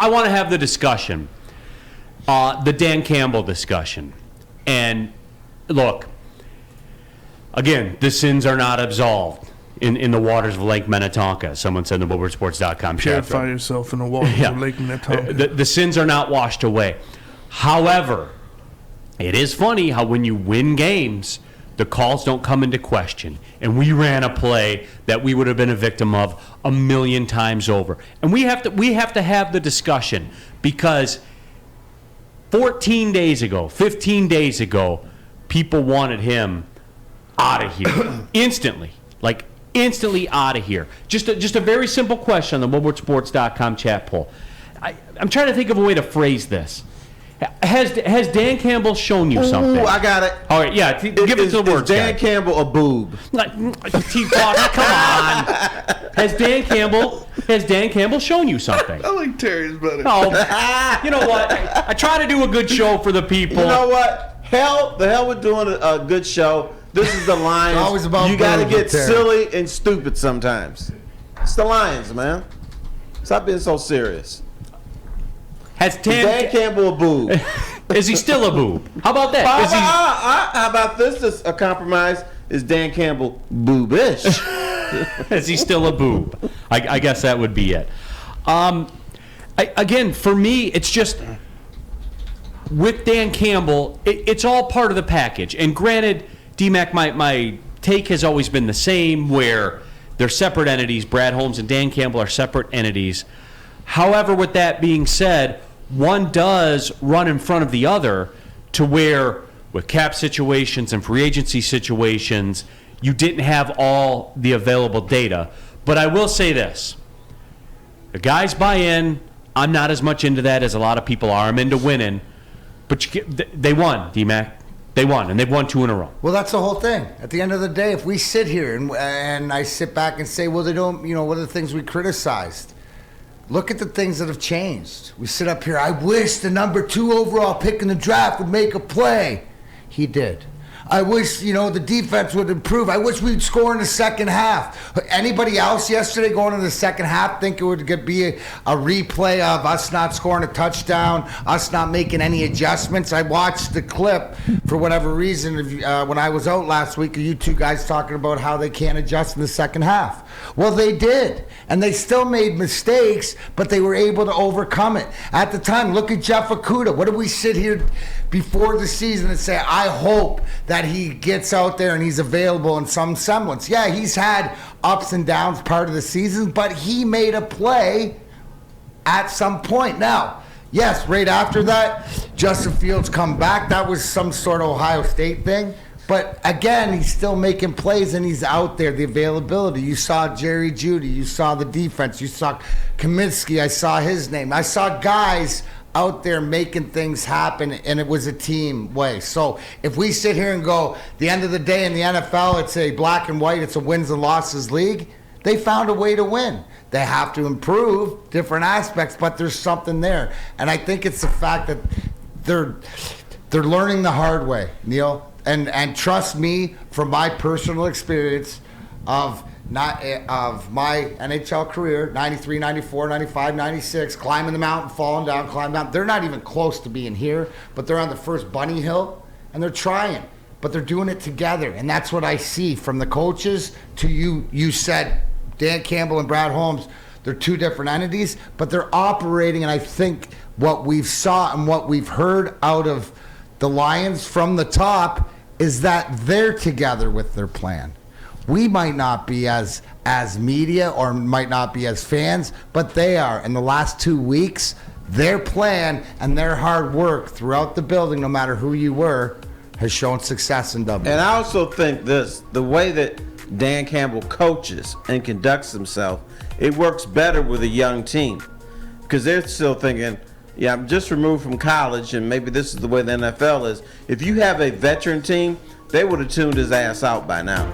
I want to have the discussion, the Dan Campbell discussion. And look, again, the sins are not absolved in the waters of Lake Minnetonka. Someone said in the WoodwardSports.com chat. Purify yourself in the waters of Lake Minnetonka. The sins are not washed away. However, it is funny how when you win games, the calls don't come into question. And we ran a play that we would have been a victim of a million times over. And we have to have the discussion, because 14 days ago, 15 days ago, people wanted him out of here instantly. Instantly out of here. Just a very simple question on the WoodwardSports.com chat poll. I'm trying to think of a way to phrase this. Has Dan Campbell shown you something? Ooh, I got it. All right, yeah, give it to the words. Is Dan Campbell a boob? Come on. Has Dan Campbell shown you something? I like Terry's better. No. You know what? I try to do a good show for the people. You know what? The hell with doing a good show. This is the Lions. It's always about you got to get Terry. silly and stupid sometimes. It's the Lions, man. Stop being so serious. Has Dan Campbell a boob? Is he still a boob? How about that? How about this? This a compromise. Is Dan Campbell boobish? Is he still a boob? I guess that would be it. Again, for me, it's just with Dan Campbell, it's all part of the package. And granted, D-Mac, my take has always been the same, where they're separate entities. Brad Holmes and Dan Campbell are separate entities. However, with that being said, one does run in front of the other, to where with cap situations and free agency situations, you didn't have all the available data. But I will say this. The guys buy in. I'm not as much into that as a lot of people are. I'm into winning. But they won, D-Mac. They won, and they've won 2 in a row. Well, that's the whole thing. At the end of the day, if we sit here and I sit back and say, well, they don't, what are the things we criticized? Look at the things that have changed. We sit up here, I wish the number 2 overall pick in the draft would make a play. He did. I wish, the defense would improve. I wish we'd score in the second half. Anybody else yesterday going into the second half think it would be a replay of us not scoring a touchdown, us not making any adjustments? I watched the clip for whatever reason when I was out last week of you two guys talking about how they can't adjust in the second half. Well, they did. And they still made mistakes, but they were able to overcome it. At the time, look at Jeff Okudah. What did we sit here before the season and say, I hope that he gets out there and he's available in some semblance? Yeah, he's had ups and downs part of the season, but he made a play at some point. Now, yes, right after that, Justin Fields come back. That was some sort of Ohio State thing. But again, he's still making plays and he's out there, the availability. You saw Jerry Jeudy, you saw the defense, you saw Kaminsky, I saw his name. I saw guys out there making things happen, and it was a team way. So if we sit here and go, the end of the day in the NFL, it's a black and white, it's a wins and losses league, they found a way to win. They have to improve different aspects, but there's something there. And I think it's the fact that they're learning the hard way, Neil. And trust me, from my personal experience of my NHL career, 93, 94, 95, 96, climbing the mountain, falling down, they're not even close to being here, but they're on the first bunny hill, and they're trying, but they're doing it together. And that's what I see from the coaches to you. You said Dan Campbell and Brad Holmes, they're 2 different entities, but they're operating, and I think what we've saw and what we've heard out of the Lions from the top is that they're together with their plan. We might not be as media or might not be as fans, but they are. In the last 2 weeks, their plan and their hard work throughout the building, no matter who you were, has shown success in Dublin. And I also think the way that Dan Campbell coaches and conducts himself, it works better with a young team, because they're still thinking, yeah, I'm just removed from college, and maybe this is the way the NFL is. If you have a veteran team, they would have tuned his ass out by now.